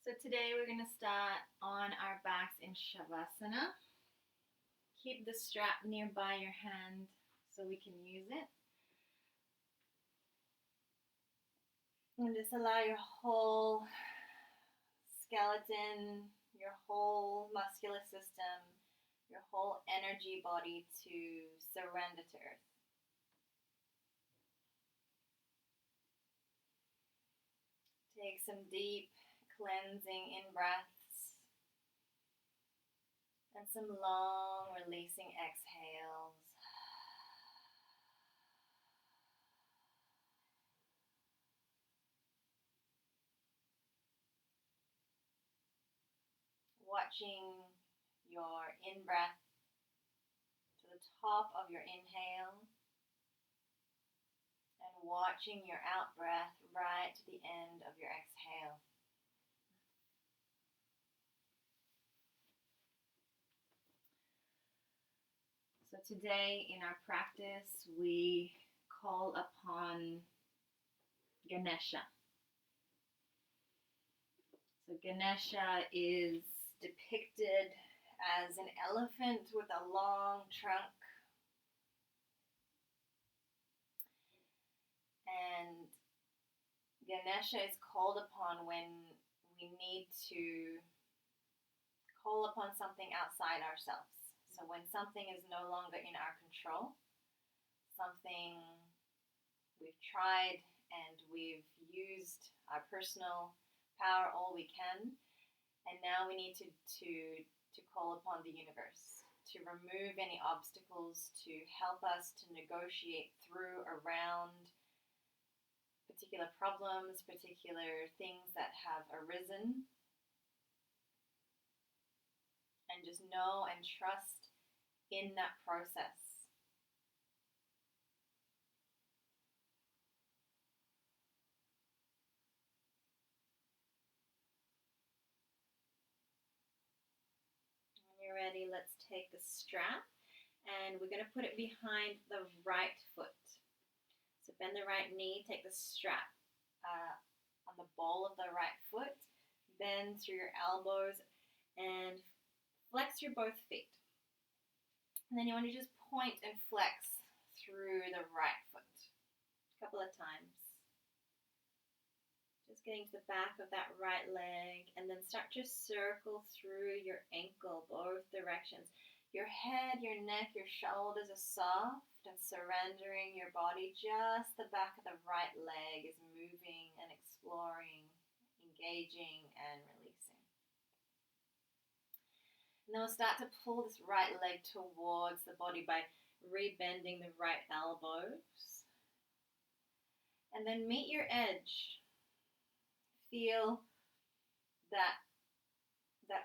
So today we're going to start on our backs in Shavasana. Keep the strap nearby your hand so we can use it. And just allow your whole skeleton, your whole muscular system, your whole energy body to surrender to earth. Take some deep cleansing in-breaths and some long releasing exhales. Watching your in-breath to the top of your inhale and watching your out-breath right to the end of your exhale. So today in our practice, we call upon Ganesha. So Ganesha is depicted as an elephant with a long trunk. And Ganesha is called upon when we need to call upon something outside ourselves. So when something is no longer in our control, something we've tried and we've used our personal power all we can, and now we need to call upon the universe to remove any obstacles, to help us to negotiate through, around particular problems, particular things that have arisen, and just know and trust in that process. When you're ready, let's take the strap and we're going to put it behind the right foot. So bend the right knee, take the strap on the ball of the right foot, bend through your elbows and flex through both feet. And then you want to just point and flex through the right foot a couple of times. Just getting to the back of that right leg, and then start to circle through your ankle, both directions. Your head, your neck, your shoulders are soft and surrendering your body. Just the back of the right leg is moving and exploring, engaging and releasing. And then we'll start to pull this right leg towards the body by rebending the right elbows. And then meet your edge. Feel that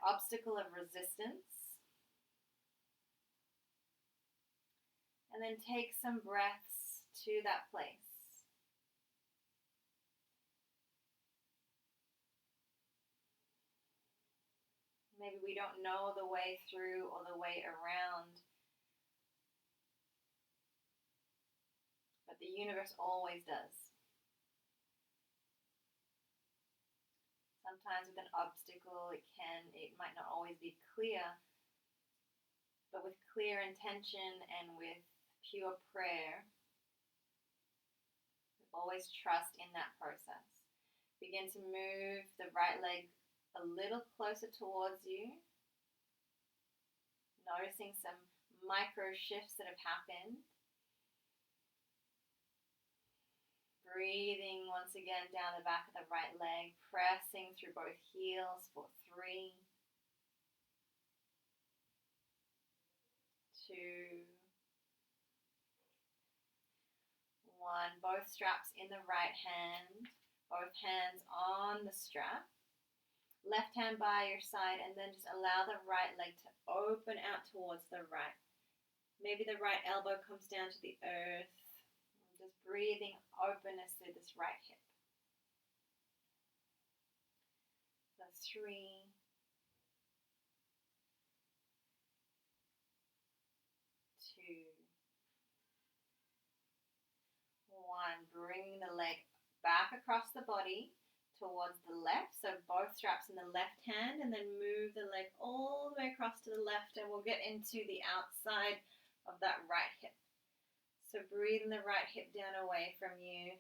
obstacle of resistance. And then take some breaths to that place. Maybe we don't know the way through or the way around, but the universe always does. Sometimes with an obstacle, it might not always be clear, but with clear intention and with pure prayer, always trust in that process. Begin to move the right leg a little closer towards you, noticing some micro shifts that have happened. Breathing once again down the back of the right leg, pressing through both heels for 3, 2, 1. Both straps in the right hand, both hands on the strap. Left hand by your side, and then just allow the right leg to open out towards the right. Maybe the right elbow comes down to the earth. Just breathing openness through this right hip. So 3, 2, 1. Bring the leg back across the body. towards the left. So both straps in the left hand, and then move the leg all the way across to the left, and we'll get into the outside of that right hip. So breathing the right hip down away from you.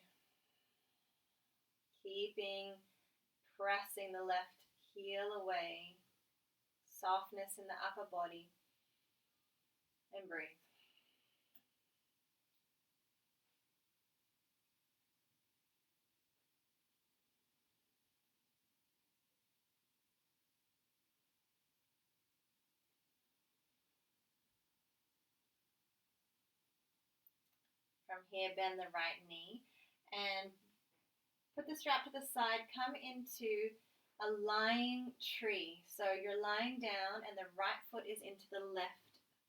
Keeping pressing the left heel away. Softness in the upper body. And breathe. From here, bend the right knee and put the strap to the side. Come into a lying tree. So you're lying down and the right foot is into the left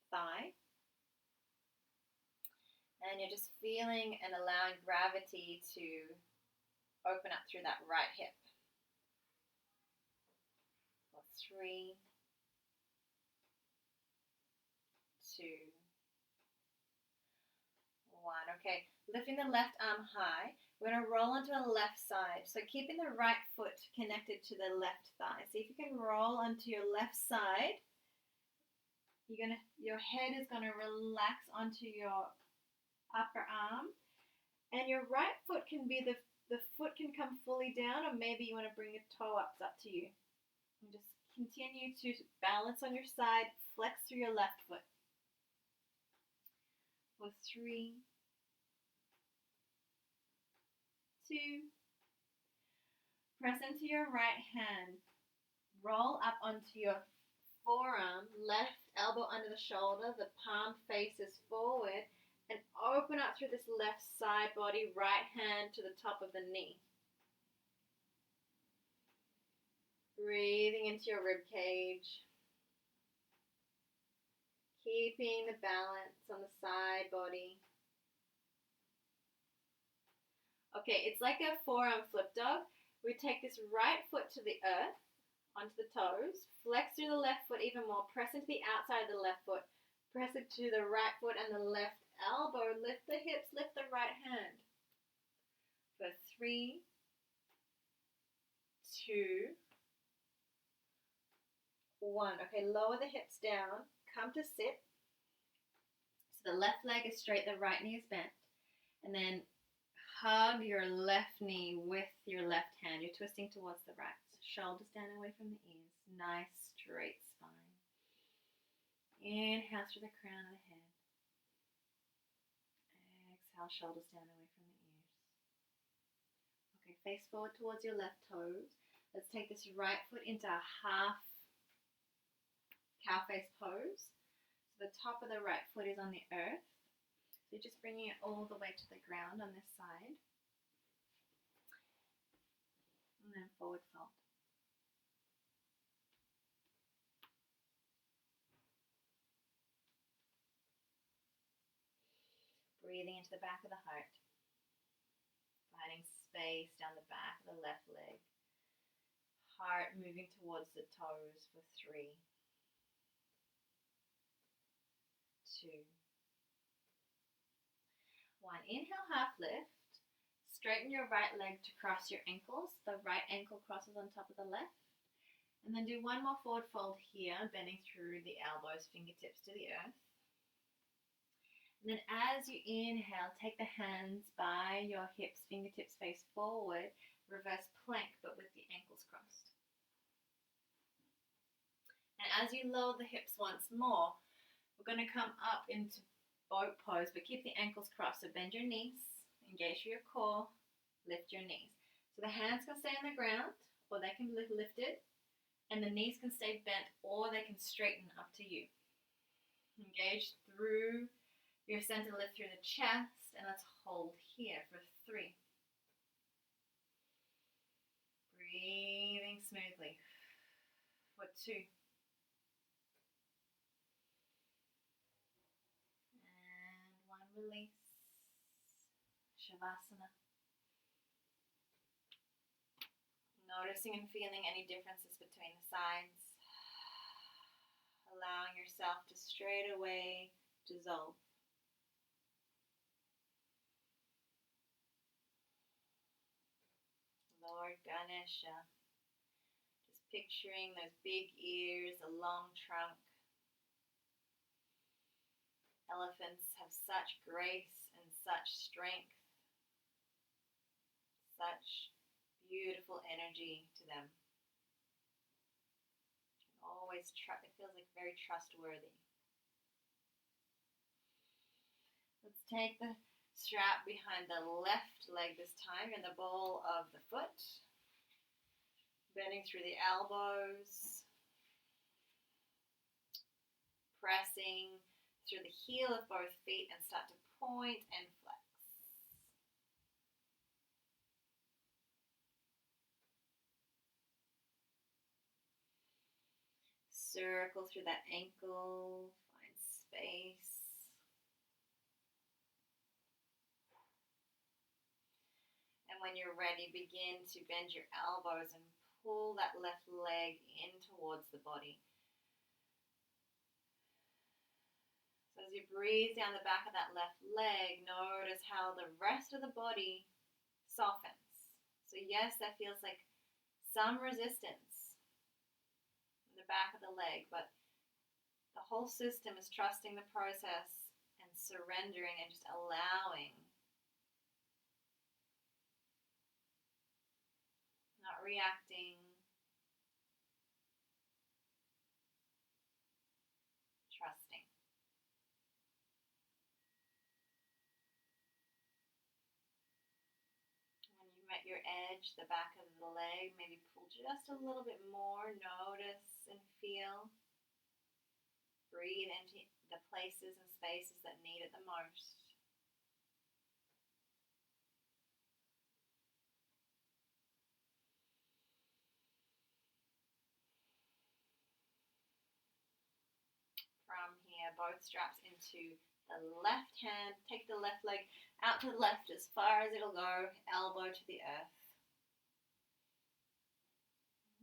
thigh. And you're just feeling and allowing gravity to open up through that right hip. For 3, 2, 1. Okay, lifting the left arm high. We're going to roll onto the left side. So keeping the right foot connected to the left thigh. See if you can roll onto your left side. Your head is going to relax onto your upper arm. And your right foot can be the foot can come fully down, or maybe you want to bring a toe up. It's up to you. And just continue to balance on your side. Flex through your left foot. For 3, 2. Press into your right hand. Roll up onto your forearm. Left elbow under the shoulder. The palm faces forward. And open up through this left side body. Right hand to the top of the knee. Breathing into your rib cage. Keeping the balance on the side body. Okay, it's like a forearm flip dog. We take this right foot to the earth, onto the toes, flex through the left foot even more, press into the outside of the left foot, press it to the right foot and the left elbow, lift the hips, lift the right hand. For 3, 2, 1. Okay, lower the hips down, come to sit. So the left leg is straight, the right knee is bent. And then hug your left knee with your left hand. You're twisting towards the right. Shoulders down away from the ears. Nice straight spine. Inhale through the crown of the head. Exhale, shoulders down away from the ears. Okay, face forward towards your left toes. Let's take this right foot into a half cow face pose. So the top of the right foot is on the earth. So you're just bringing it all the way to the ground on this side. And then forward fold. Breathing into the back of the heart. Finding space down the back of the left leg. Heart moving towards the toes for 3, 2, 1. Inhale, half lift. Straighten your right leg to cross your ankles. The right ankle crosses on top of the left. And then do one more forward fold here, bending through the elbows, fingertips to the earth. And then as you inhale, take the hands by your hips, fingertips face forward, reverse plank, but with the ankles crossed. And as you lower the hips once more, we're going to come up into boat pose, but keep the ankles crossed. So bend your knees, engage your core, lift your knees. So the hands can stay on the ground, or they can be lifted, and the knees can stay bent, or they can straighten, up to you. Engage through your center, lift through the chest, and let's hold here for 3. Breathing smoothly for 2. And 1, release. Shavasana. Noticing and feeling any differences between the sides. Allowing yourself to straight away dissolve. Lord Ganesha. Just picturing those big ears, a long trunk. Elephants have such grace and such strength, such beautiful energy to them. Always it feels like very trustworthy. Let's take the strap behind the left leg this time in the ball of the foot. Bending through the elbows. Pressing through the heel of both feet and start to point and flex. Circle through that ankle, find space. And when you're ready, begin to bend your elbows and pull that left leg in towards the body. So as you breathe down the back of that left leg, notice how the rest of the body softens. So yes, that feels like some resistance back of the leg, but the whole system is trusting the process and surrendering and just allowing, not reacting, trusting. When you met your edge, the back of the leg, maybe pull just a little bit more, notice and feel. Breathe into the places and spaces that need it the most. From here, both straps into the left hand. Take the left leg out to the left as far as it'll go, elbow to the earth.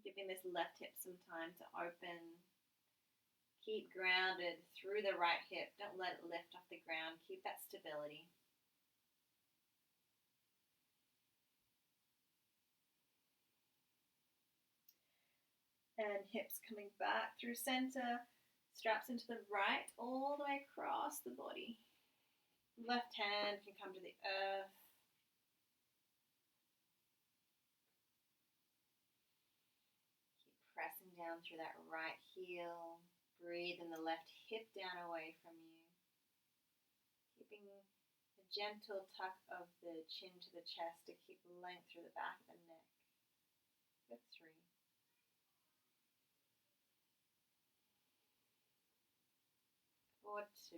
Giving this left hip some time to open. Keep grounded through the right hip. Don't let it lift off the ground. Keep that stability. And hips coming back through center. Straps into the right, all the way across the body. Left hand can come to the earth. Keep pressing down through that right heel. Breathe in the left hip down away from you. Keeping a gentle tuck of the chin to the chest to keep length through the back of the neck. For 3. For 2.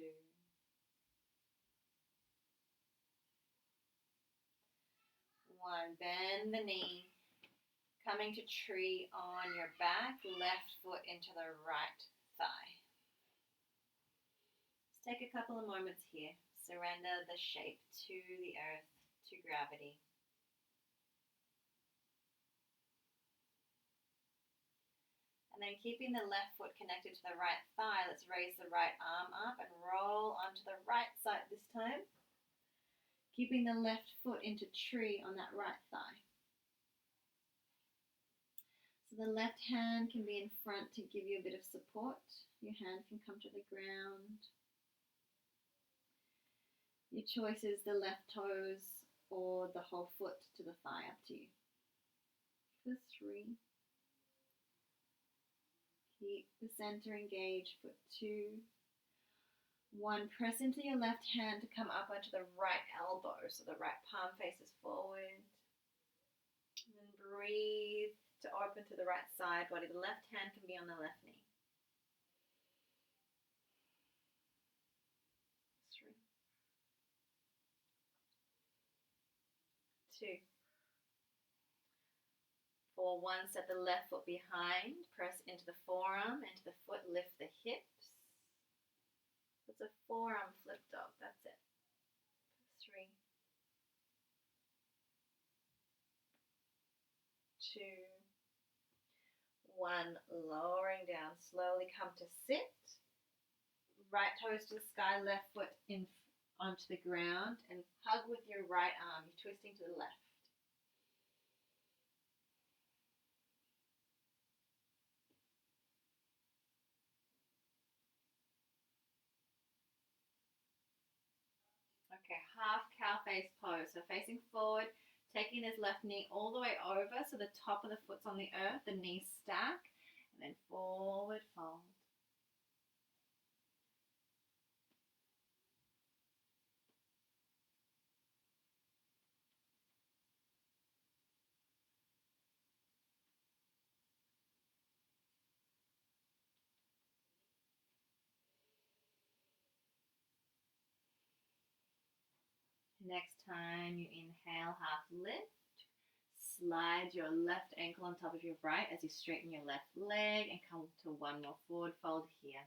1. Bend the knee. Coming to tree on your back, left foot into the right thigh. Let's take a couple of moments here. Surrender the shape to the earth, to gravity. And then keeping the left foot connected to the right thigh, let's raise the right arm up and roll onto the right side this time. Keeping the left foot into tree on that right thigh. So the left hand can be in front to give you a bit of support. Your hand can come to the ground. Your choice is the left toes or the whole foot to the thigh, up to you. For 3. Keep the center engaged for 2. 1. Press into your left hand to come up onto the right elbow, so the right palm faces forward. And then breathe to open to the right side body. The left hand can be on the left knee. 3. 2. For 1, set the left foot behind, press into the forearm, into the foot, lift the hips. It's a forearm flip dog, that's it. 3. 2. 1, lowering down, slowly come to sit. Right toes to the sky, left foot in onto the ground, and hug with your right arm. You're twisting to the left. Okay, half cow face pose. So facing forward, taking this left knee all the way over so the top of the foot's on the earth, the knees stack, and then forward fold. Next time you inhale, half lift. Slide your left ankle on top of your right as you straighten your left leg and come to one more forward fold here.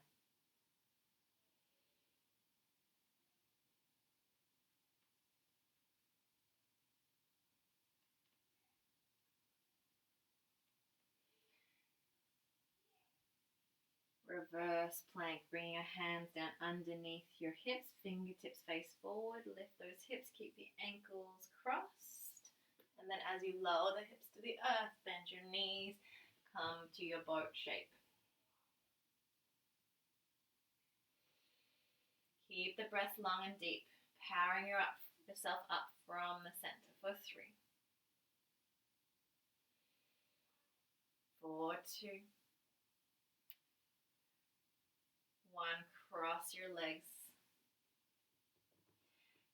Reverse plank, bring your hands down underneath your hips, fingertips face forward, lift those hips, keep the ankles crossed. And then as you lower the hips to the earth, bend your knees, come to your boat shape. Keep the breath long and deep, powering yourself up from the center for 3, 4, 2, 1, cross your legs.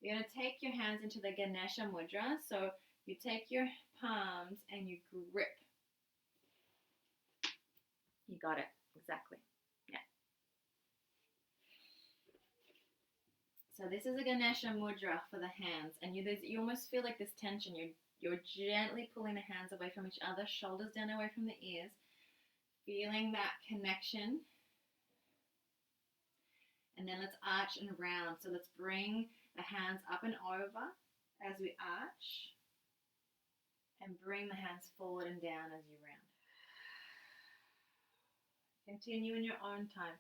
You're going to take your hands into the Ganesha Mudra. So you take your palms and you grip. You got it. Exactly. Yeah. So this is a Ganesha Mudra for the hands. And you almost feel like this tension. You're gently pulling the hands away from each other, shoulders down away from the ears. Feeling that connection. And then let's arch and round. So let's bring the hands up and over as we arch. And bring the hands forward and down as you round. Continue in your own time.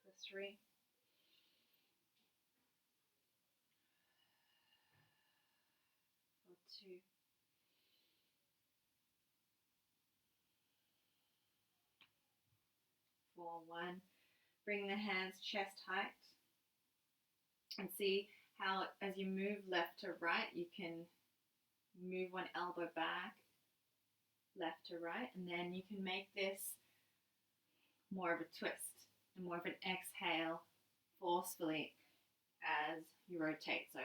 For 3. For 2. For 1. Bring the hands chest height. And see how as you move left to right, you can move one elbow back, left to right, and then you can make this more of a twist and more of an exhale forcefully as you rotate. So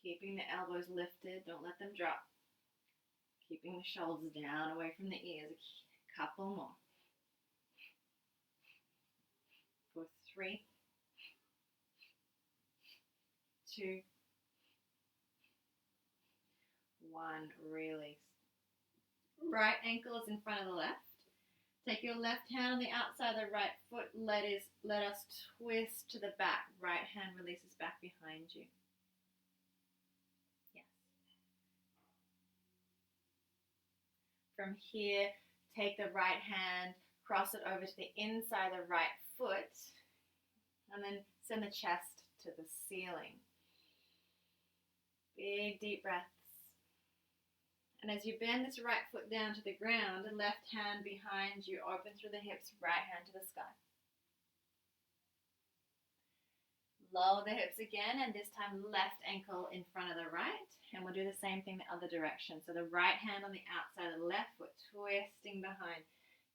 keeping the elbows lifted, don't let them drop. Keeping the shoulders down away from the ears, a couple more. For 3, 2, 1, release. Right ankle is in front of the left. Take your left hand on the outside of the right foot. Let us twist to the back. Right hand releases back behind you. Yes. From here, take the right hand, cross it over to the inside of the right foot, and then send the chest to the ceiling. Big deep breaths. And as you bend this right foot down to the ground, the left hand behind you, open through the hips, right hand to the sky. Lower the hips again, and this time left ankle in front of the right. And we'll do the same thing the other direction. So the right hand on the outside of the left foot, twisting behind.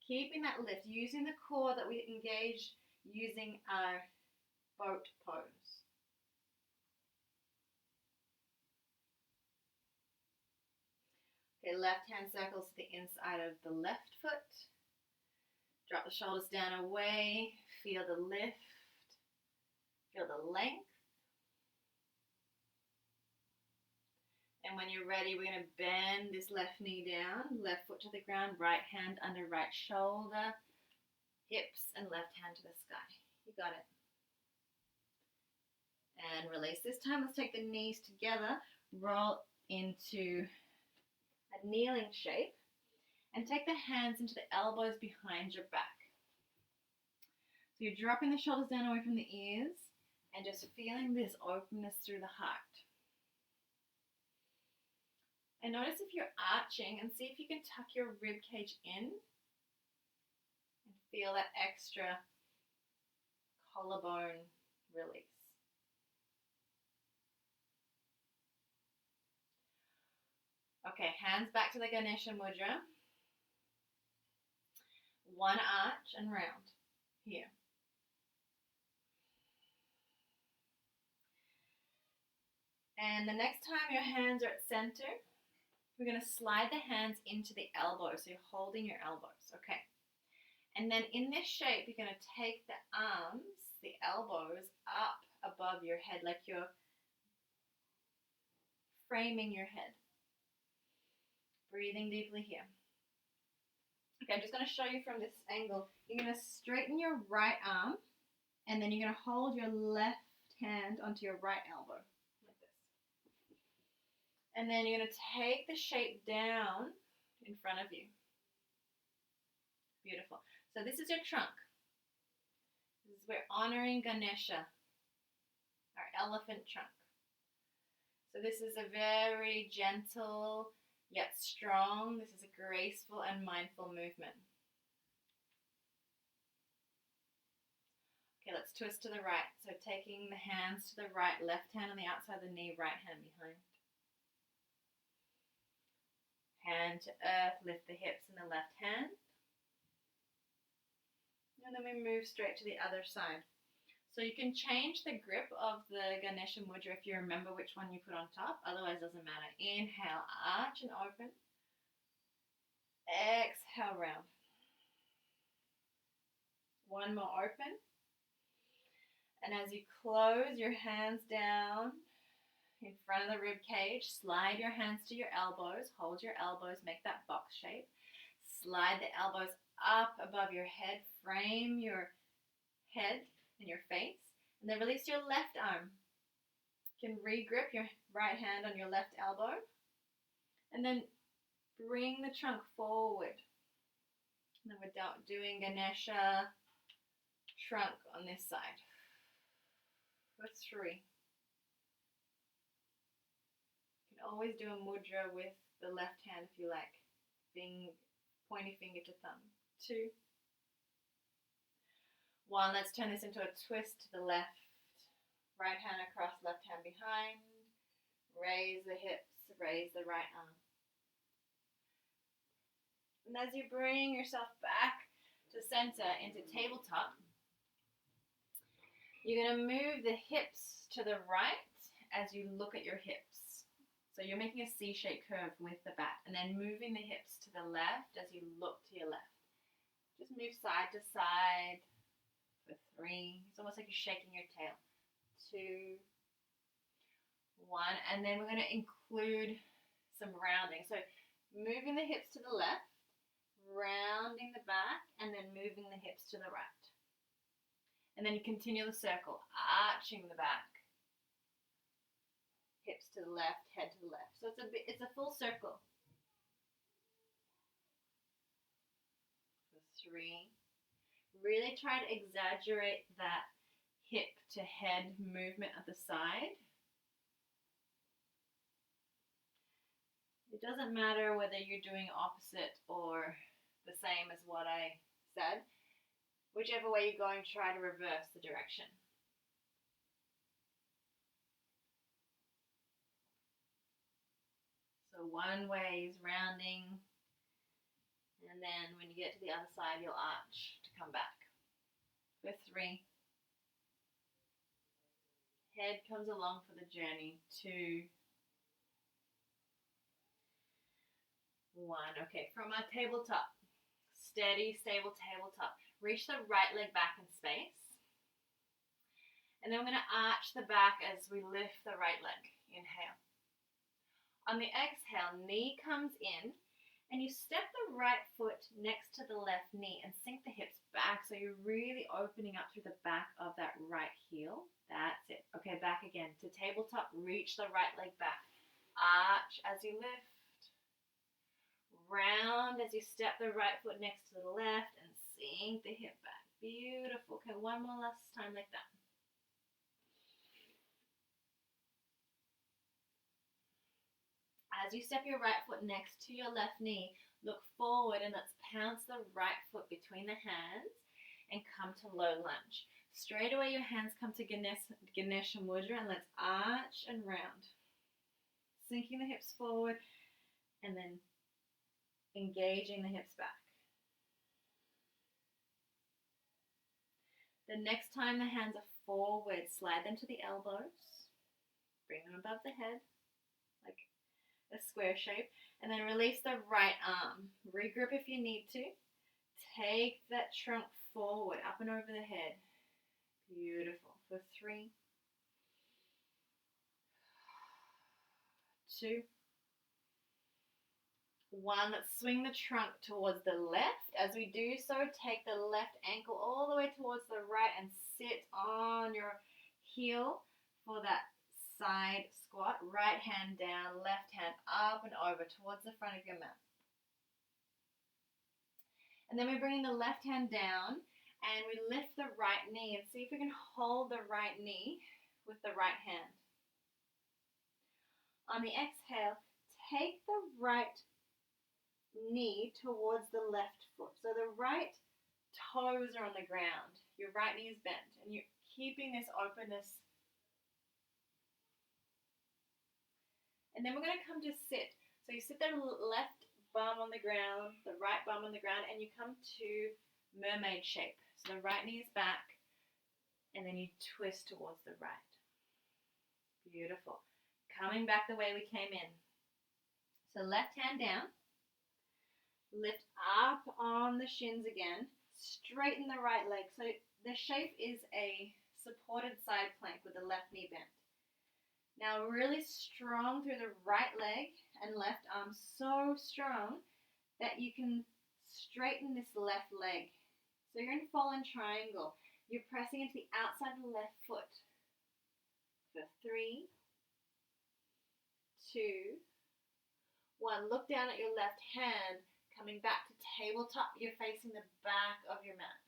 Keeping that lift, using the core that we engaged using our boat pose. Okay, left hand circles to the inside of the left foot. Drop the shoulders down away. Feel the lift. Feel the length. And when you're ready, we're going to bend this left knee down. Left foot to the ground. Right hand under right shoulder. Hips and left hand to the sky. You got it. And release. This time, let's take the knees together. Roll into a kneeling shape, and take the hands into the elbows behind your back. So you're dropping the shoulders down away from the ears and just feeling this openness through the heart. And notice if you're arching, and see if you can tuck your rib cage in and feel that extra collarbone release. Okay, hands back to the Ganesha Mudra. One arch and round here. And the next time your hands are at center, we're going to slide the hands into the elbows. So you're holding your elbows, okay? And then in this shape, you're going to take the arms, the elbows, up above your head, like you're framing your head. Breathing deeply here. Okay, I'm just going to show you from this angle. You're going to straighten your right arm, and then you're going to hold your left hand onto your right elbow, like this. And then you're going to take the shape down in front of you. Beautiful. So this is your trunk. We're honoring Ganesha, our elephant trunk. So this is a very gentle yet strong. This is a graceful and mindful movement. Okay, let's twist to the right. So taking the hands to the right, left hand on the outside of the knee, right hand behind. Hand to earth, lift the hips in the left hand. And then we move straight to the other side. So you can change the grip of the Ganesha Mudra if you remember which one you put on top. Otherwise, it doesn't matter. Inhale, arch and open. Exhale, round. One more open. And as you close your hands down in front of the rib cage, slide your hands to your elbows. Hold your elbows, make that box shape. Slide the elbows up above your head. Frame your head and your face. And then release your left arm. You can re-grip your right hand on your left elbow. And then bring the trunk forward. And then we're doing Ganesha trunk on this side. For 3. You can always do a mudra with the left hand if you like. Pointy finger to thumb. 2. 1. Let's turn this into a twist to the left. Right hand across, left hand behind. Raise the hips, raise the right arm. And as you bring yourself back to center into tabletop, you're going to move the hips to the right as you look at your hips. So you're making a C-shaped curve with the back, and then moving the hips to the left as you look to your left. Just move side to side for 3. It's almost like you're shaking your tail. 2, 1, and then we're going to include some rounding. So moving the hips to the left, rounding the back, and then moving the hips to the right. And then you continue the circle, arching the back. Hips to the left, head to the left. So it's a full circle. For 3. Really try to exaggerate that hip to head movement at the side. It doesn't matter whether you're doing opposite or the same as what I said. Whichever way you're going, try to reverse the direction. So one way is rounding, and then when you get to the other side, you'll arch to come back. For 3. Head comes along for the journey. 2, 1. Okay, from our tabletop, steady, stable tabletop. Reach the right leg back in space. And then we're going to arch the back as we lift the right leg. Inhale. On the exhale, knee comes in, and you step the right foot next to the left knee and sink the hips back, so you're really opening up through the back of that right heel. That's it. Okay, back again. To tabletop, reach the right leg back. Arch as you lift. Round as you step the right foot next to the left and sink the hip back. Beautiful. Okay, one more last time like that. As you step your right foot next to your left knee, look forward and let's pounce the right foot between the hands and come to low lunge. Straight away your hands come to Ganesha Mudra and let's arch and round. Sinking the hips forward and then engaging the hips back. The next time the hands are forward, slide them to the elbows. Bring them above the head, like a square shape. And then release the right arm. Regroup if you need to. Take that trunk forward, up and over the head. Beautiful. For 3, 2, 1. Let's swing the trunk towards the left. As we do so, take the left ankle all the way towards the right and sit on your heel for that side squat. Right hand down, left hand up and over towards the front of your mat. And then we're bringing the left hand down and we lift the right knee and see if we can hold the right knee with the right hand. On the exhale, take the right knee towards the left foot. So the right toes are on the ground. Your right knee is bent and you're keeping this openness. And then we're going to come to sit. So you sit the left bum on the ground, the right bum on the ground, and you come to mermaid shape. So the right knee is back, and then you twist towards the right. Beautiful. Coming back the way we came in. So left hand down, lift up on the shins again, straighten the right leg. So the shape is a supported side plank with the left knee bent. Now really strong through the right leg and left arm, so strong that you can straighten this left leg. So you're in fallen triangle. You're pressing into the outside of the left foot. For 3, 2, 1. Look down at your left hand, coming back to tabletop. You're facing the back of your mat.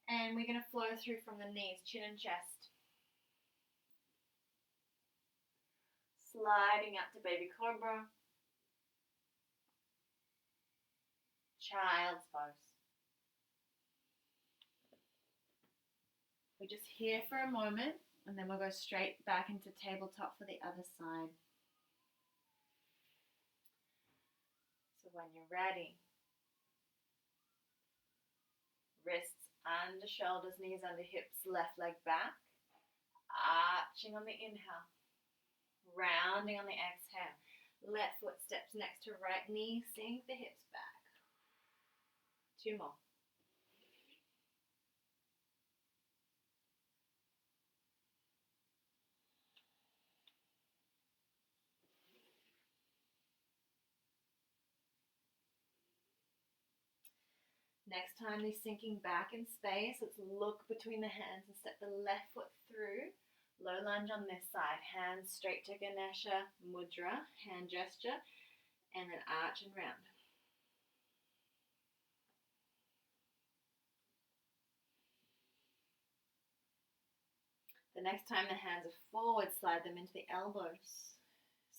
And we're going to flow through from the knees, chin and chest. Sliding up to baby cobra. Child's pose. We're just here for a moment and then we'll go straight back into tabletop for the other side. So when you're ready, wrists under shoulders, knees under hips, left leg back, arching on the inhale. Rounding on the exhale. Left foot steps next to right knee. Sink the hips back. 2 more. Next time they're sinking back in space, let's look between the hands and step the left foot through. Low lunge on this side, hands straight to Ganesha Mudra, hand gesture, and then arch and round. The next time the hands are forward, slide them into the elbows,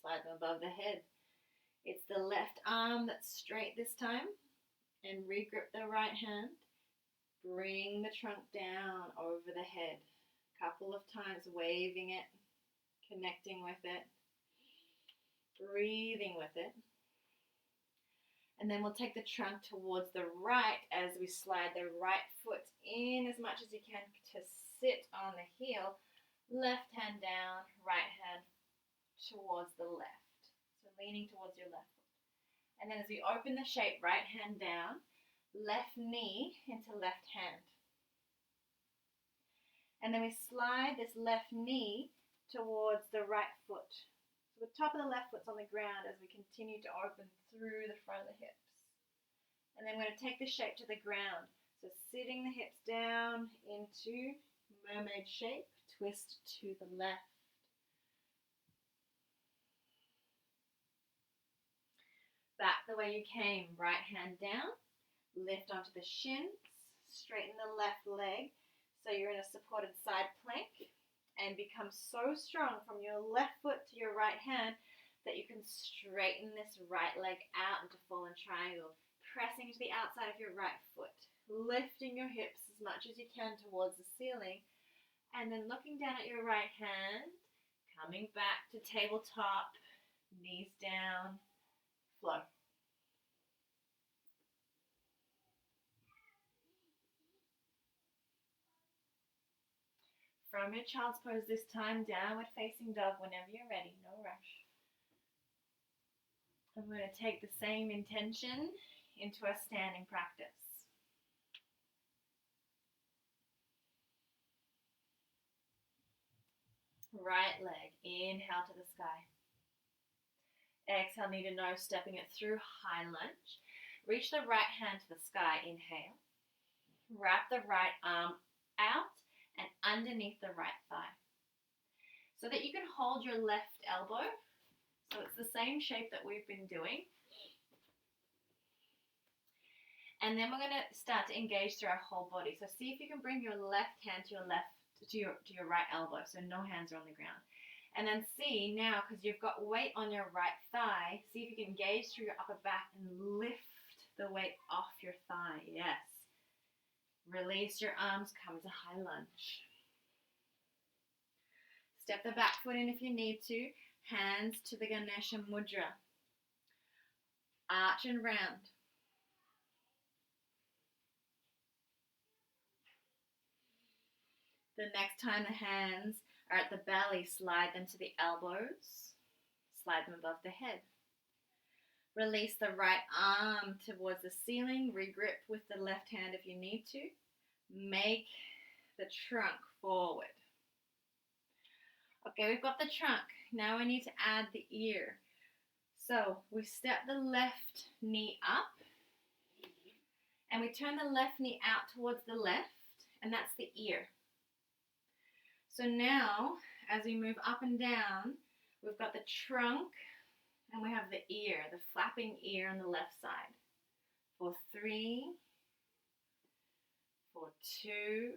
slide them above the head. It's the left arm that's straight this time, and regrip the right hand. Bring the trunk down over the head. Couple of times, waving it, connecting with it, breathing with it. And then we'll take the trunk towards the right as we slide the right foot in as much as you can to sit on the heel. Left hand down, right hand towards the left. So leaning towards your left foot. And then as we open the shape, right hand down, left knee into left hand. And then we slide this left knee towards the right foot. So the top of the left foot's on the ground as we continue to open through the front of the hips. And then we're going to take the shape to the ground. So sitting the hips down into mermaid shape, twist to the left. Back the way you came, right hand down, lift onto the shins, straighten the left leg. So you're in a supported side plank and become so strong from your left foot to your right hand that you can straighten this right leg out into fallen triangle, pressing to the outside of your right foot, lifting your hips as much as you can towards the ceiling, and then looking down at your right hand, coming back to tabletop, knees down, flow. From your child's pose this time, downward facing dog whenever you're ready, no rush. I'm going to take the same intention into a standing practice. Right leg, inhale to the sky. Exhale, knee to nose, stepping it through, high lunge. Reach the right hand to the sky, inhale. Wrap the right arm out and underneath the right thigh, so that you can hold your left elbow. So it's the same shape that we've been doing. And then we're going to start to engage through our whole body. So see if you can bring your left hand to your right elbow, so no hands are on the ground. And then see now, because you've got weight on your right thigh, see if you can engage through your upper back and lift the weight off your thigh. Yes. Release your arms, come to high lunge. Step the back foot in if you need to. Hands to the Ganesha Mudra. Arch and round. The next time the hands are at the belly, slide them to the elbows. Slide them above the head. Release the right arm towards the ceiling. Regrip with the left hand if you need to. Make the trunk forward. Okay, we've got the trunk. Now we need to add the ear. So we step the left knee up. And we turn the left knee out towards the left. And that's the ear. So now, as we move up and down, we've got the trunk. And we have the ear, the flapping ear on the left side. For 3, for 2,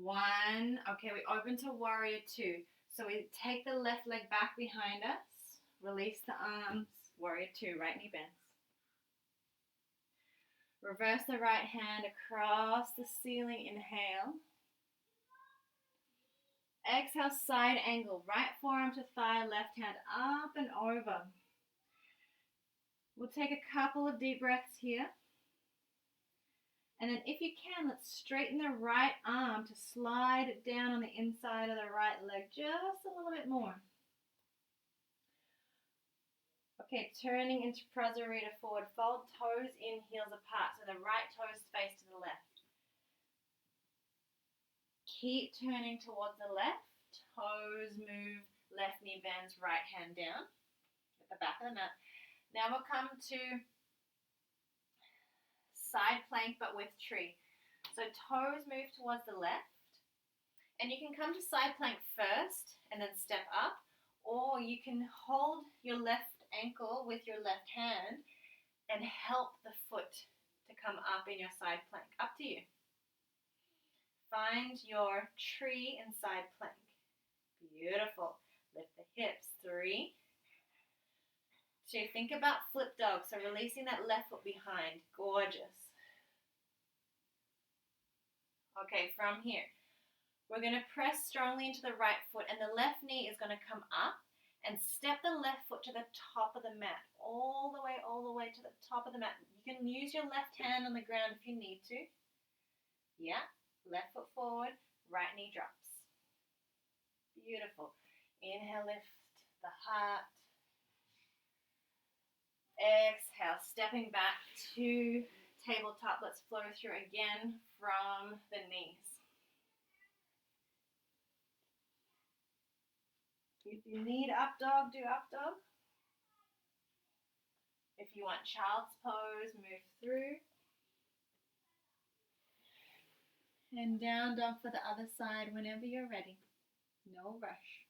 1. Okay, we open to warrior 2. So we take the left leg back behind us. Release the arms. Warrior 2, right knee bends. Reverse the right hand across the ceiling. Inhale. Exhale, side angle. Right forearm to thigh, left hand up and over. We'll take a couple of deep breaths here. And then if you can, let's straighten the right arm to slide it down on the inside of the right leg just a little bit more. Okay, turning into Prasarita, forward fold, toes in, heels apart. So the right toes face to the left. Keep turning towards the left. Toes move, left knee bends, right hand down at the back of the mat. Now we'll come to side plank but with tree. So toes move towards the left. And you can come to side plank first and then step up. Or you can hold your left ankle with your left hand and help the foot to come up in your side plank. Up to you. Find your tree and side plank. Beautiful. Lift the hips. 3, 2. Think about flip dog. So releasing that left foot behind. Gorgeous. Okay, from here, we're going to press strongly into the right foot, and the left knee is going to come up and step the left foot to the top of the mat. All the way to the top of the mat. You can use your left hand on the ground if you need to. Yeah. Left foot forward, right knee drops. Beautiful. Inhale, lift the heart. Exhale, stepping back to tabletop. Let's flow through again from the knees. If you need up dog, do up dog. If you want child's pose, move through. And down dog for the other side whenever you're ready. No rush.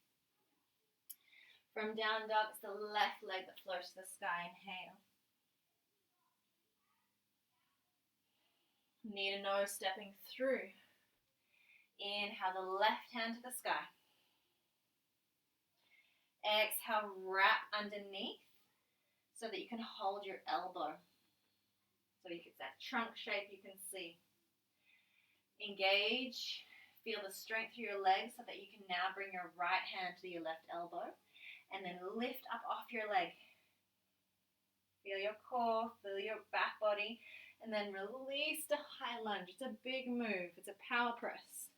From down dog, it's the left leg that floats to the sky. Inhale. Knee to nose, stepping through. Inhale the left hand to the sky. Exhale, wrap underneath so that you can hold your elbow. So you get that trunk shape you can see. Engage, feel the strength through your legs so that you can now bring your right hand to your left elbow and then lift up off your leg. Feel your core, feel your back body, and then release the high lunge. It's a big move. It's a power press.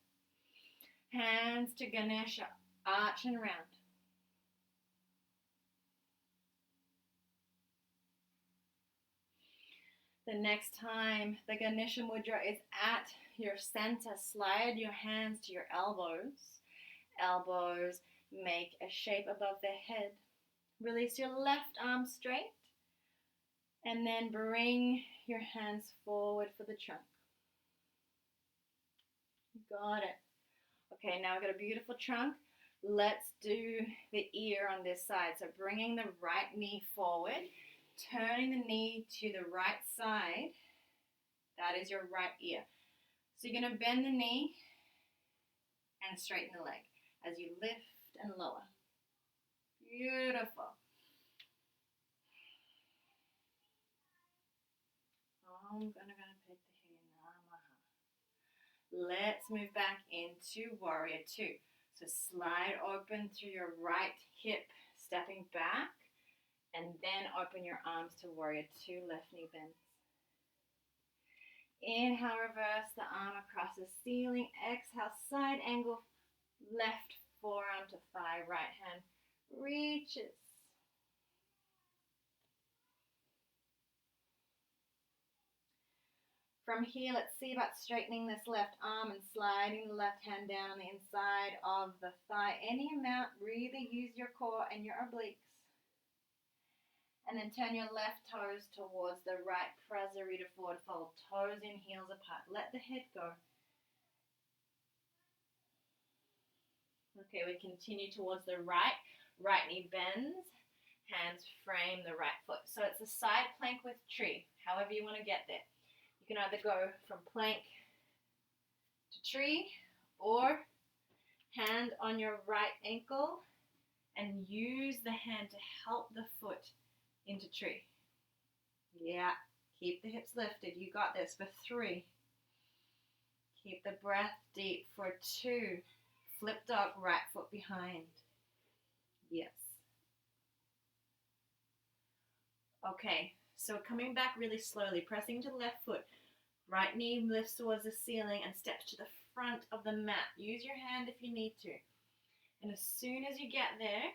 Hands to Ganesha, arch and round. The next time the Ganesha Mudra is at your center, slide your hands to your elbows. Elbows make a shape above the head. Release your left arm straight. And then bring your hands forward for the trunk. Got it. Okay, now we've got a beautiful trunk. Let's do the ear on this side. So bringing the right knee forward. Turning the knee to the right side, that is your right ear. So you're going to bend the knee and straighten the leg as you lift and lower. Beautiful. Gam Ganapataye Namaha. Let's move back into Warrior 2. So slide open through your right hip, stepping back. And then open your arms to Warrior 2, left knee bends. Inhale, reverse the arm across the ceiling. Exhale, side angle, left forearm to thigh, right hand reaches. From here, let's see about straightening this left arm and sliding the left hand down on the inside of the thigh. Any amount, really use your core and your obliques. And then turn your left toes towards the right. Prasarita forward fold. Toes in, heels apart. Let the head go. Okay, we continue towards the right. Right knee bends. Hands frame the right foot. So it's a side plank with tree. However you want to get there. You can either go from plank to tree or hand on your right ankle and use the hand to help the foot into tree. Yeah, keep the hips lifted. You got this for 3. Keep the breath deep for 2. Flip dog, right foot behind. Yes. Okay, so coming back really slowly, pressing to the left foot. Right knee lifts towards the ceiling and steps to the front of the mat. Use your hand if you need to. And as soon as you get there,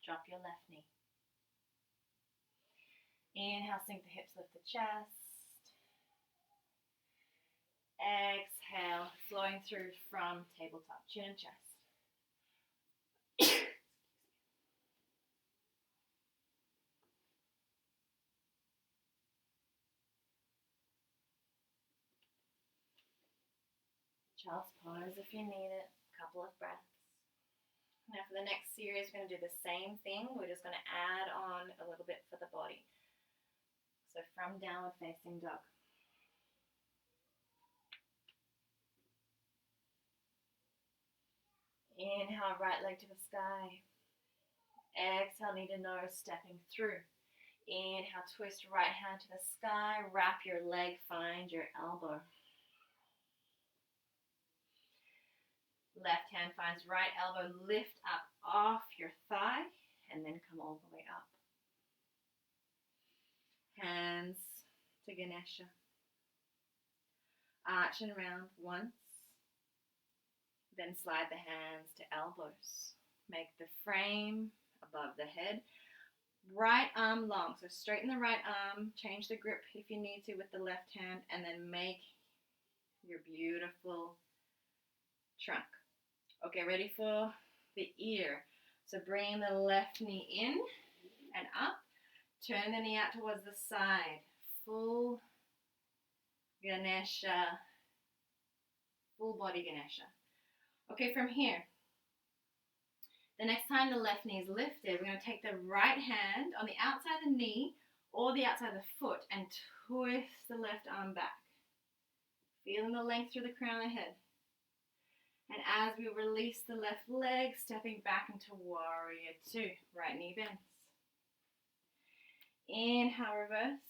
drop your left knee. Inhale, sink the hips, lift the chest. Exhale, flowing through from tabletop, chin and chest. Child's pose if you need it. Couple of breaths. Now for the next series, we're going to do the same thing. We're just going to add on a little bit for the body. So from downward facing dog. Inhale, right leg to the sky. Exhale, knee to nose, stepping through. Inhale, twist right hand to the sky. Wrap your leg, find your elbow. Left hand finds right elbow, lift up off your thigh, and then come all the way up. Hands to Ganesha. Arch and round once. Then slide the hands to elbows. Make the frame above the head. Right arm long, so straighten the right arm, change the grip if you need to with the left hand, and then make your beautiful trunk. Okay, ready for the ear. So bring the left knee in and up. Turn the knee out towards the side. Full Ganesha. Full body Ganesha. Okay, from here, the next time the left knee is lifted, we're going to take the right hand on the outside of the knee or the outside of the foot and twist the left arm back. Feeling the length through the crown of the head. And as we release the left leg, stepping back into warrior two. Right knee bends. Inhale, reverse.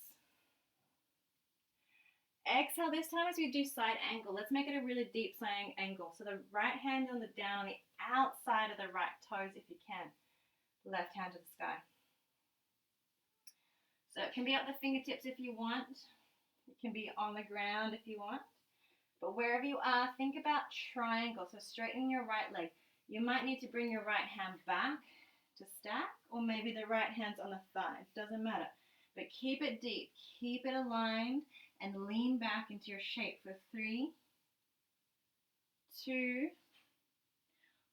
Exhale, this time as we do side angle, let's make it a really deep side angle. So the right hand on the down on the outside of the right toes if you can. Left hand to the sky. So it can be at the fingertips if you want. It can be on the ground if you want. But wherever you are, think about triangle. So straightening your right leg. You might need to bring your right hand back to stack, or maybe the right hand's on the thigh. It doesn't matter. But keep it deep. Keep it aligned and lean back into your shape for 3, 2,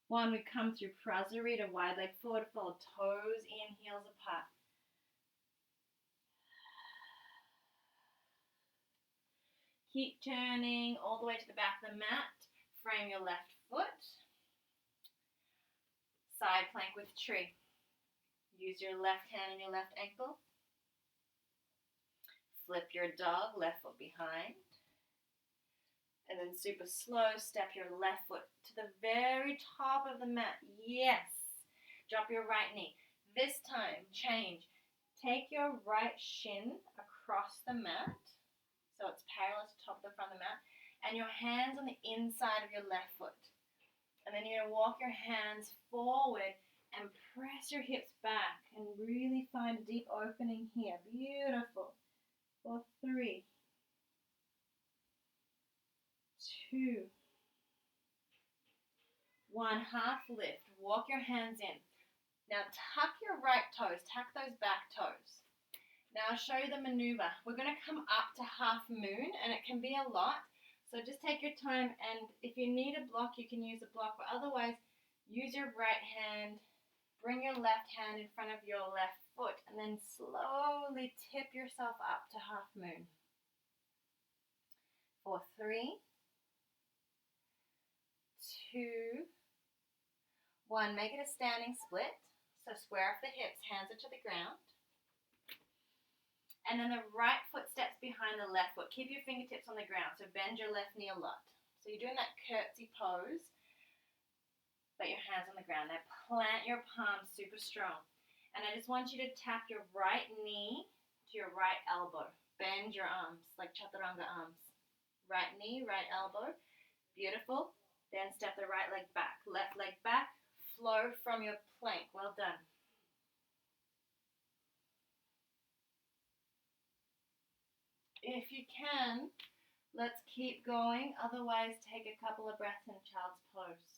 1. We come through Prasarita, wide leg forward fold, toes in, heels apart. Keep turning all the way to the back of the mat. Frame your left foot. Side plank with tree. Use your left hand and your left ankle. Flip your dog, left foot behind. And then super slow, step your left foot to the very top of the mat. Yes. Drop your right knee. This time, change. Take your right shin across the mat. So it's parallel to the top of the front of the mat. And your hands on the inside of your left foot. And then you're going to walk your hands forward and press your hips back. And really find a deep opening here. Beautiful. For 3, 2, 1. Half lift. Walk your hands in. Now tuck your right toes. Tuck those back toes. Now I'll show you the maneuver. We're going to come up to half moon, and it can be a lot. So just take your time, and if you need a block, you can use a block. But otherwise, use your right hand. Bring your left hand in front of your left foot, and then slowly tip yourself up to half moon. For 3, 2, 1. Make it a standing split. So square off the hips, hands are to the ground. And then the right foot steps behind the left foot. Keep your fingertips on the ground, so bend your left knee a lot. So you're doing that curtsy pose, but your hands on the ground. Now plant your palms super strong. And I just want you to tap your right knee to your right elbow. Bend your arms like chaturanga arms. Right knee, right elbow. Beautiful. Then step the right leg back. Left leg back. Flow from your plank. Well done. If you can, let's keep going. Otherwise, take a couple of breaths in child's pose.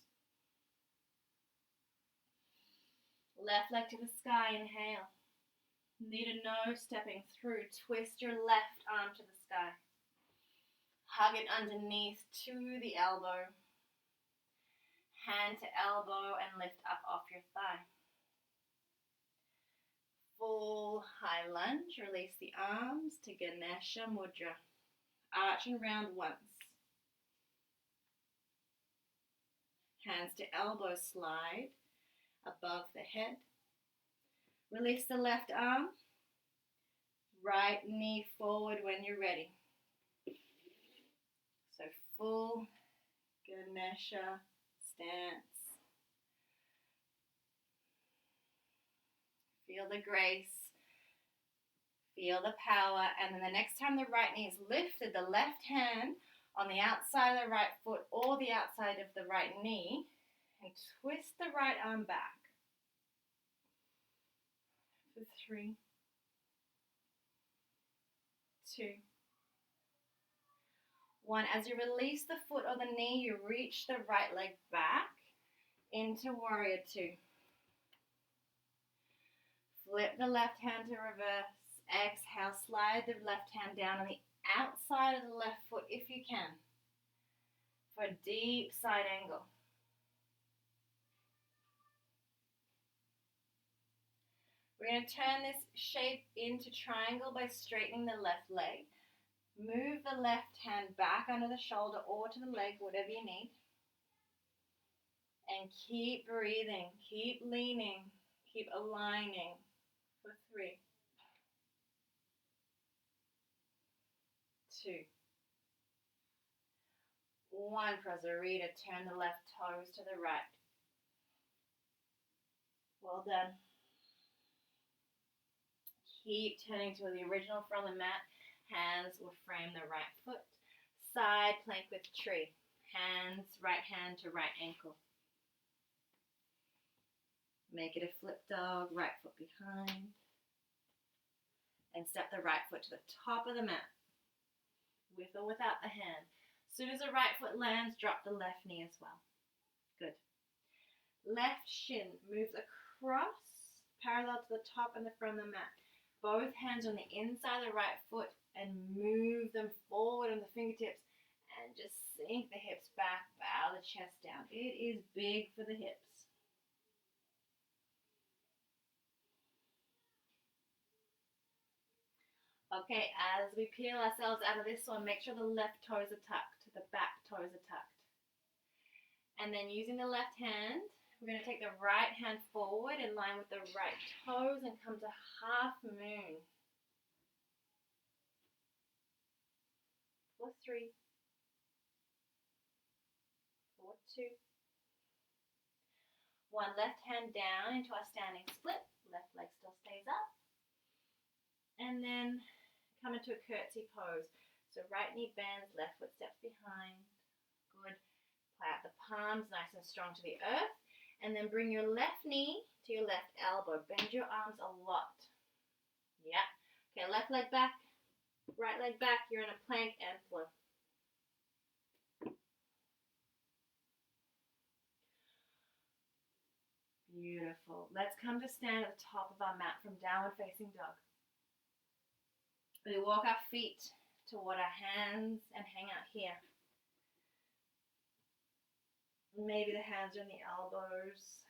Left leg to the sky, inhale. Knee to nose, stepping through. Twist your left arm to the sky. Hug it underneath to the elbow. Hand to elbow and lift up off your thigh. Full high lunge. Release the arms to Ganesha Mudra. Arching round once. Hands to elbow slide above the head. Release the left arm. Right knee forward when you're ready. So full Ganesha stance. Feel the grace. Feel the power. And then the next time the right knee is lifted, the left hand on the outside of the right foot or the outside of the right knee, and twist the right arm back. For 3, 2, 1. As you release the foot or the knee, you reach the right leg back into warrior 2. Flip the left hand to reverse. Exhale, slide the left hand down on the outside of the left foot if you can. For a deep side angle. We're going to turn this shape into triangle by straightening the left leg. Move the left hand back under the shoulder or to the leg, whatever you need. And keep breathing, keep leaning, keep aligning. For 3, 2, 1, Prasarita, turn the left toes to the right. Well done. Keep turning to the original from the mat. Hands will frame the right foot. Side plank with tree. Hands, right hand to right ankle. Make it a flip dog, right foot behind. And step the right foot to the top of the mat. With or without the hand. As soon as the right foot lands, drop the left knee as well. Good. Left shin moves across, parallel to the top and the front of the mat. Both hands on the inside of the right foot and move them forward on the fingertips and just sink the hips back, bow the chest down. It is big for the hips. Okay, as we peel ourselves out of this one, make sure the left toes are tucked, the back toes are tucked. And then using the left hand, we're going to take the right hand forward in line with the right toes and come to half moon. For 3, for 2. 1, left hand down into our standing split. Left leg still stays up. And then come into a curtsy pose. So right knee bends, left foot steps behind. Good. Ply out the palms nice and strong to the earth. And then bring your left knee to your left elbow. Bend your arms a lot. Yeah. Okay, left leg back, right leg back. You're in a plank and flow. Beautiful. Let's come to stand at the top of our mat from downward facing dog. We walk our feet toward our hands and hang out here. Maybe the hands are on the elbows.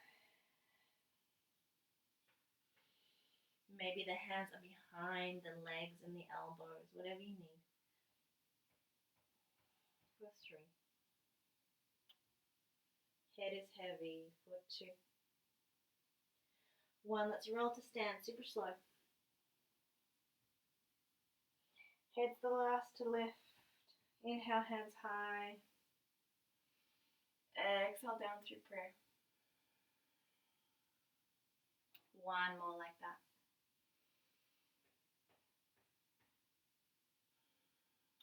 Maybe the hands are behind the legs and the elbows, whatever you need. For 3. Head is heavy. For 2. 1, let's roll to stand, super slow. Head's the last to lift. Inhale, hands high. Exhale down through prayer. 1 more like that.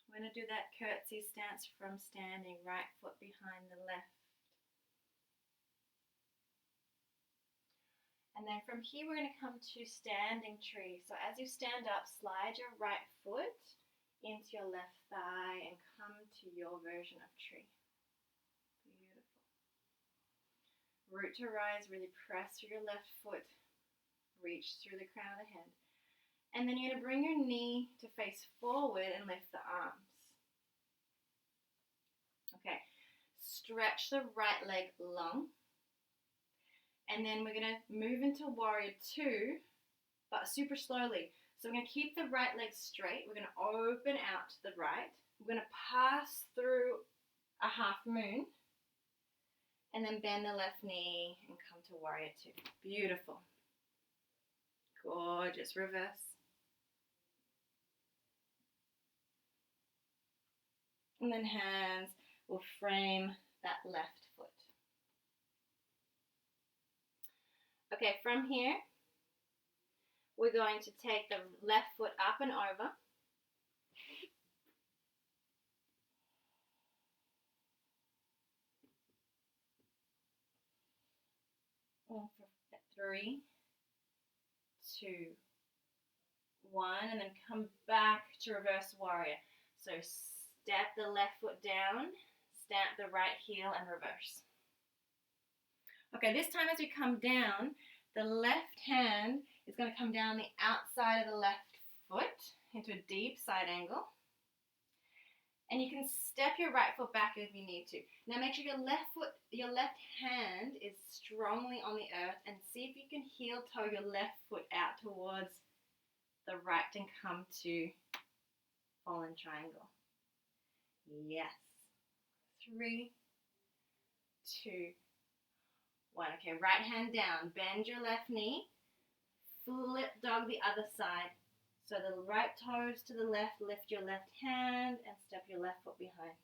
We're going to do that curtsy stance from standing, right foot behind the left. And then from here we're going to come to standing tree. So as you stand up, slide your right foot into your left thigh and come to your version of tree. Beautiful. Root to rise, really press through your left foot. Reach through the crown of the head. And then you're going to bring your knee to face forward and lift the arms. Okay, stretch the right leg long. And then we're going to move into warrior 2, but super slowly. So we're going to keep the right leg straight. We're going to open out to the right. We're going to pass through a half moon. And then bend the left knee and come to warrior 2. Beautiful. Gorgeous. Reverse. And then hands will frame that left foot. Okay, from here, we're going to take the left foot up and over. And for 3, 2, 1, and then come back to reverse warrior. So step the left foot down, stamp the right heel, and reverse. Okay, this time as we come down, the left hand is going to come down the outside of the left foot into a deep side angle. And you can step your right foot back if you need to. Now make sure your left hand is strongly on the earth, and see if you can heel toe your left foot out towards the right and come to fallen triangle. Yes. 3, 2, 1. Okay, right hand down. Bend your left knee. Flip dog the other side. So the right toes to the left, lift your left hand and step your left foot behind.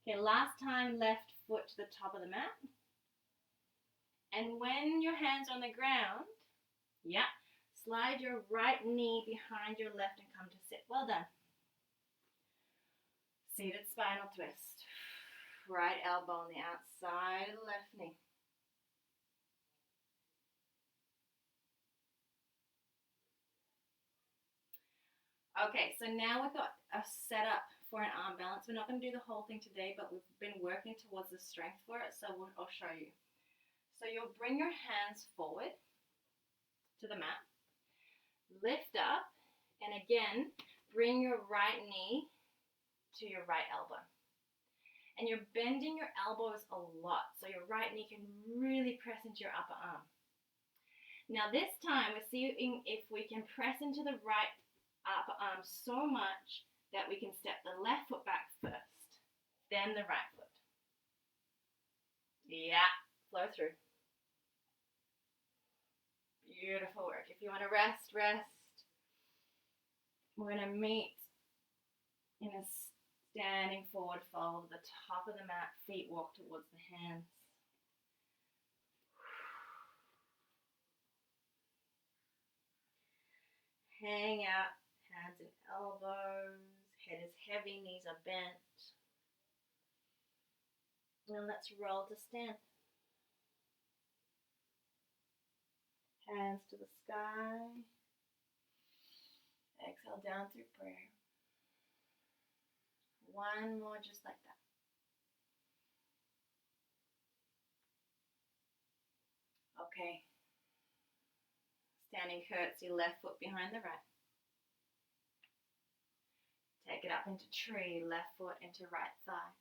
Okay, last time, left foot to the top of the mat. And when your hands are on the ground, yeah, slide your right knee behind your left and come to sit. Well done. Seated spinal twist. Right elbow on the outside of the left knee. Okay, so now we've got a setup for an arm balance. We're not going to do the whole thing today, but we've been working towards the strength for it, so I'll show you. So you'll bring your hands forward to the mat, lift up, and again, bring your right knee to your right elbow. And you're bending your elbows a lot, so your right knee can really press into your upper arm. Now this time, we're seeing if we can press into the right upper arm so much that we can step the left foot back first, then the right foot. Yeah, flow through. Beautiful work. If you want to rest, rest. We're going to meet in a standing forward fold at the top of the mat, feet walk towards the hands. Hang out, hands and elbows, head is heavy, knees are bent. And let's roll to stand. Hands to the sky. Exhale down through prayer. One more just like that. Okay. Standing curtsy, left foot behind the right. Take it up into tree, left foot into right thigh.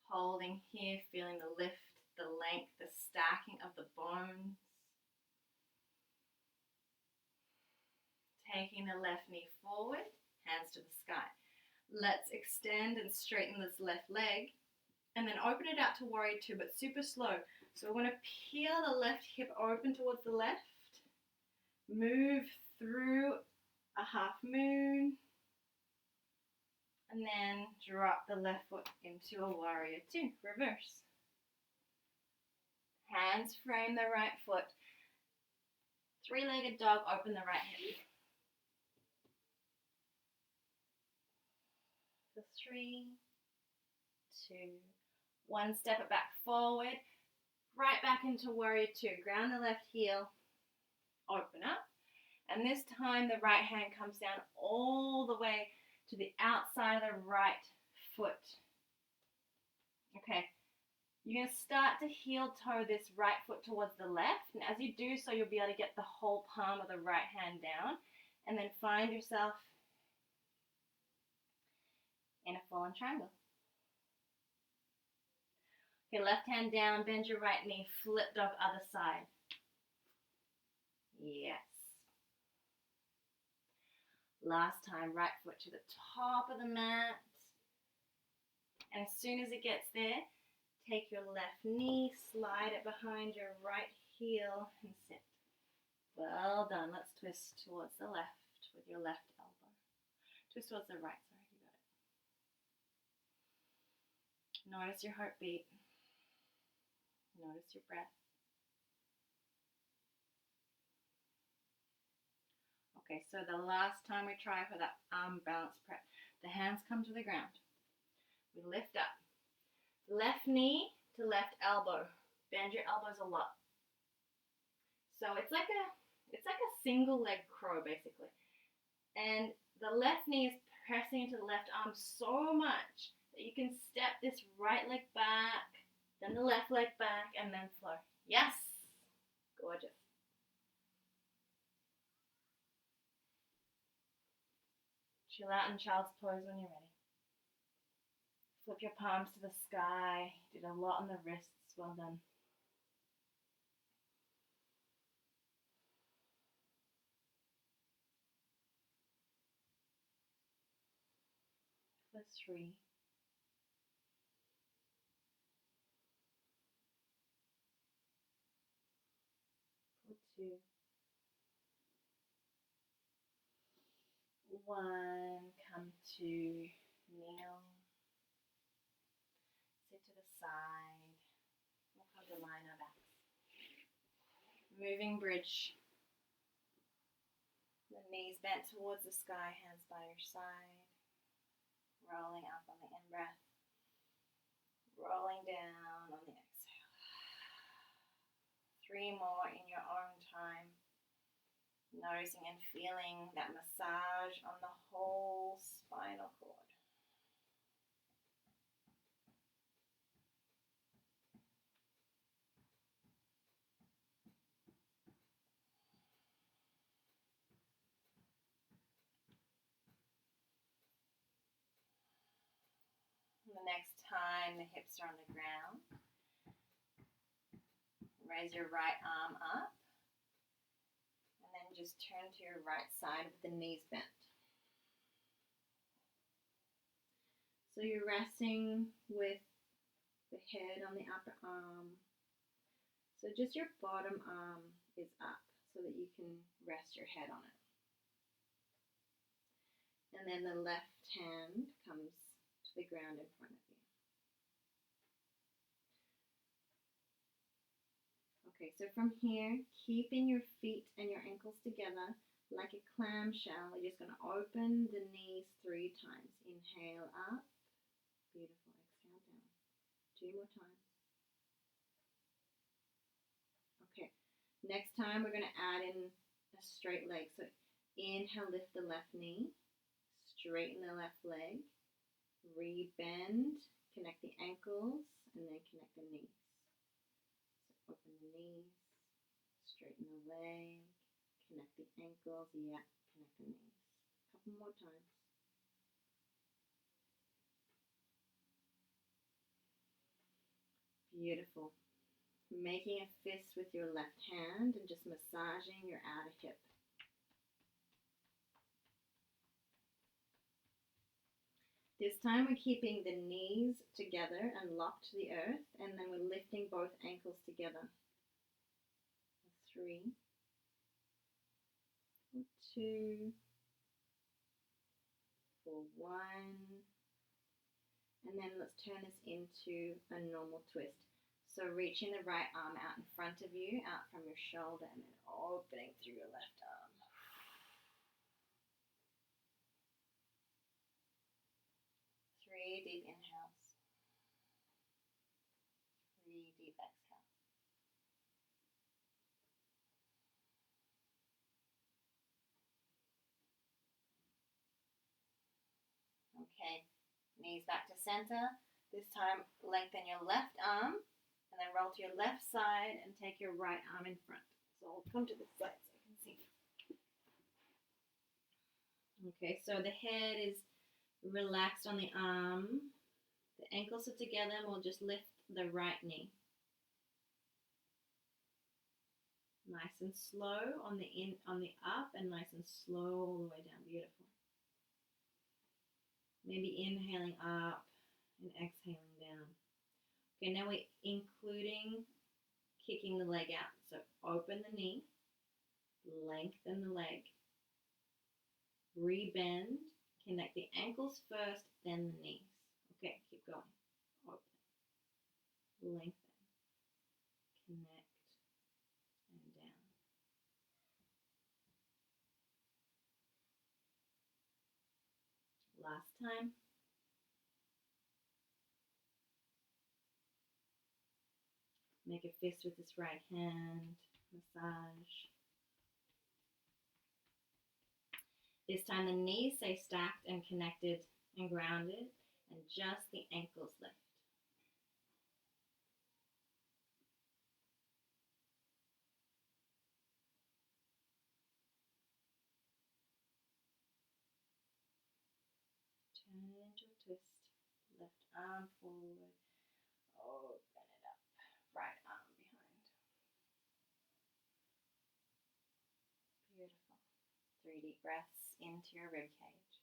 Holding here, feeling the lift, the length, the stacking of the bones. Taking the left knee forward, hands to the sky. Let's extend and straighten this left leg and then open it out to warrior two, but super slow. So we're going to peel the left hip open towards the left, move through a half moon, and then drop the left foot into a warrior two, reverse. Hands frame the right foot. Three-legged dog, open the right hip. For 3, 2, 1. Step it back forward. Right back into warrior two. Ground the left heel. Open up. And this time the right hand comes down all the way to the outside of the right foot. Okay. You're going to start to heel toe this right foot towards the left. And as you do so, you'll be able to get the whole palm of the right hand down. And then find yourself in a fallen triangle. Okay, left hand down, bend your right knee, flip dog other side. Yes. Last time, right foot to the top of the mat. And as soon as it gets there, take your left knee, slide it behind your right heel, and sit. Well done. Let's twist towards the left with your left elbow. Twist towards the right, sorry, you got it. Notice your heartbeat. Notice your breath. Okay, so the last time we try for that arm balance prep, the hands come to the ground. We lift up. Left knee to left elbow. Bend your elbows a lot. So it's like a single leg crow basically. And the left knee is pressing into the left arm so much that you can step this right leg back, then the left leg back, and then flow. Yes! Gorgeous. Chill out in child's pose when you're ready. Flip your palms to the sky. Did a lot on the wrists. Well done. For 3. For 2. 1, come to kneel, sit to the side, we'll come to line our backs. Moving bridge, the knees bent towards the sky, hands by your side, rolling up on the in-breath, rolling down on the exhale. 3 more in your own time. Noticing and feeling that massage on the whole spinal cord. The next time the hips are on the ground, raise your right arm up. And then just turn to your right side with the knees bent. So you're resting with the head on the upper arm. So just your bottom arm is up so that you can rest your head on it. And then the left hand comes to the ground in front of you. Okay, so from here, keeping your feet and your ankles together like a clamshell, we're just going to open the knees 3 times. Inhale up. Beautiful. Exhale down. 2 more times. Okay, next time we're going to add in a straight leg. So inhale, lift the left knee. Straighten the left leg. Rebend. Connect the ankles and then connect the knees. Open the knees, straighten the leg, connect the ankles, connect the knees. A couple more times. Beautiful. Making a fist with your left hand and just massaging your outer hip. This time we're keeping the knees together and locked to the earth, and then we're lifting both ankles together. 3, 2, for 1, and then let's turn this into a normal twist. So reaching the right arm out in front of you, out from your shoulder, and then opening through your left arm. 3 deep inhales. 3 deep exhales. Okay, knees back to center. This time lengthen your left arm and then roll to your left side and take your right arm in front. So I'll come to this side so you can see. Okay, so the head is relaxed on the arm. The ankles are together and we'll just lift the right knee. Nice and slow on the up and nice and slow all the way down. Beautiful. Maybe inhaling up and exhaling down. Okay, now we're including kicking the leg out. So open the knee, lengthen the leg, rebend, connect the ankles first, then the knees. Okay, keep going. Open, lengthen, connect, and down. Last time. Make a fist with this right hand, massage. This time the knees stay stacked and connected and grounded, and just the ankles lift. Turn it into a twist. Left arm forward. Open it up. Right arm behind. Beautiful. 3 deep breaths into your rib cage.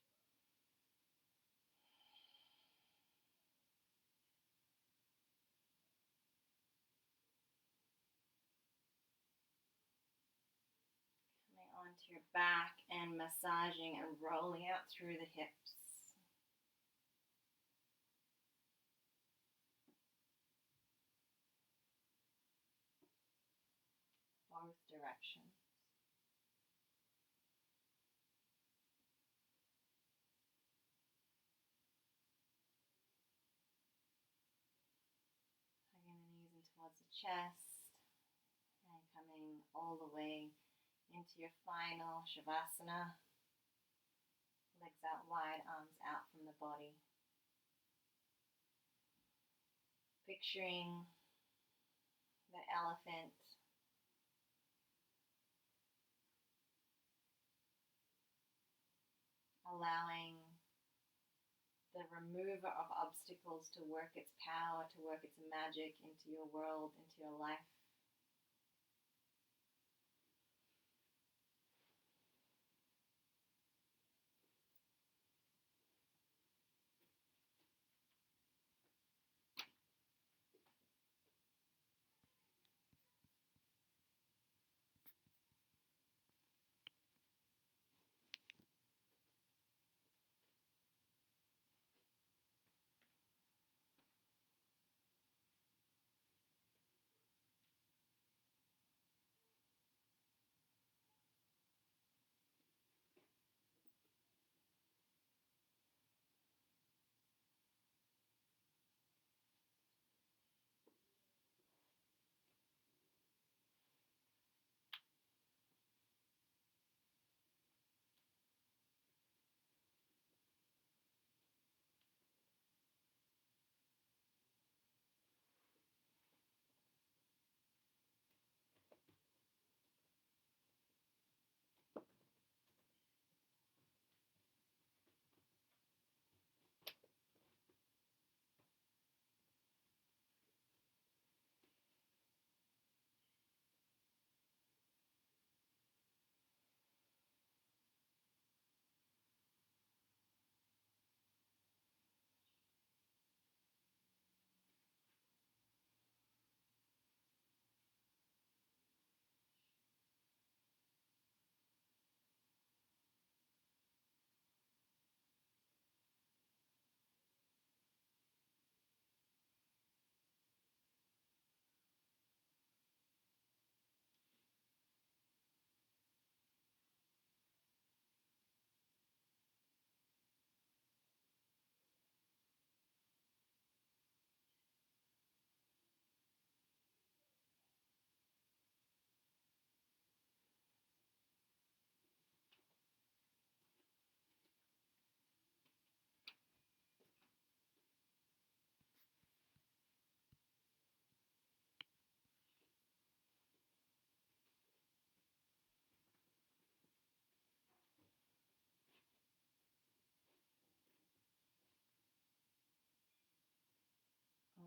Coming onto your back and and massaging and rolling out through the hips. Both directions. Tugging the knees in towards the chest and coming all the way into your final Shavasana. Legs out wide, arms out from the body. Picturing the elephant allowing the remover of obstacles to work its power, to work its magic into your world, into your life.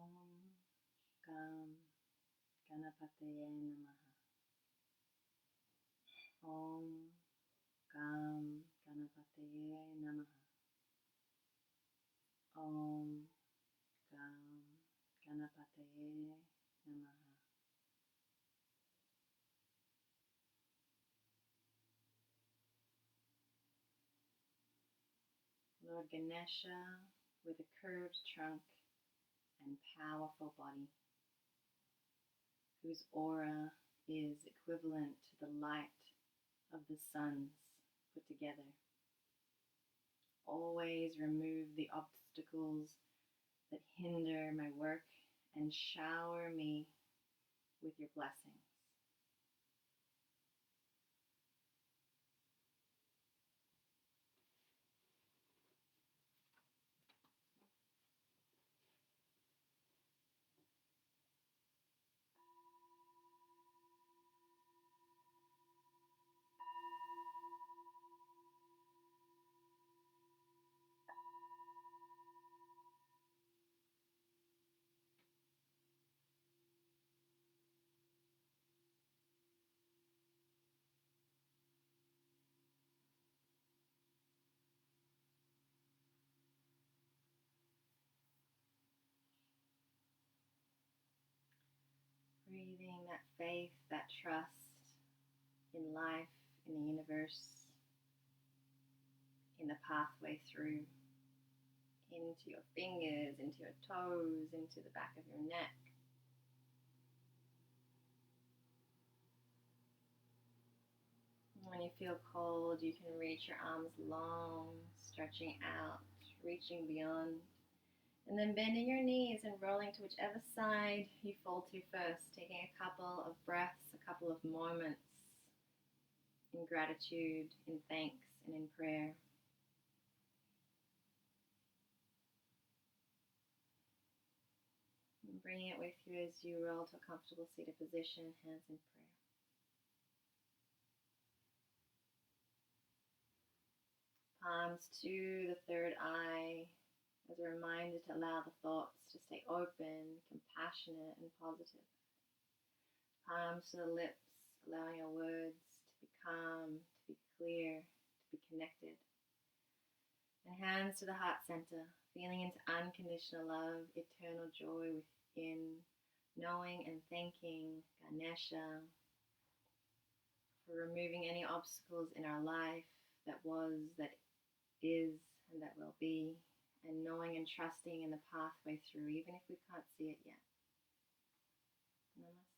Om Gam Ganapataye Namaha. Om Gam Ganapataye Namaha. Om Gam Ganapataye Namaha. Lord Ganesha, with a curved trunk and powerful body, whose aura is equivalent to the light of the suns put together. Always remove the obstacles that hinder my work and shower me with your blessings. Breathing that faith, that trust in life, in the universe, in the pathway through, into your fingers, into your toes, into the back of your neck. When you feel cold, you can reach your arms long, stretching out, reaching beyond, and then bending your knees and rolling to whichever side you fall to first, taking a couple of breaths, a couple of moments in gratitude, in thanks, and in prayer. And bring it with you as you roll to a comfortable seated position, hands in prayer. Palms to the third eye as a reminder to allow the thoughts to stay open, compassionate, and positive. Palms to the lips, allowing your words to be calm, to be clear, to be connected. And hands to the heart center, feeling into unconditional love, eternal joy within, knowing and thanking Ganesha for removing any obstacles in our life that was, that is, and that will be, and knowing and trusting in the pathway through, even if we can't see it yet. Namaste.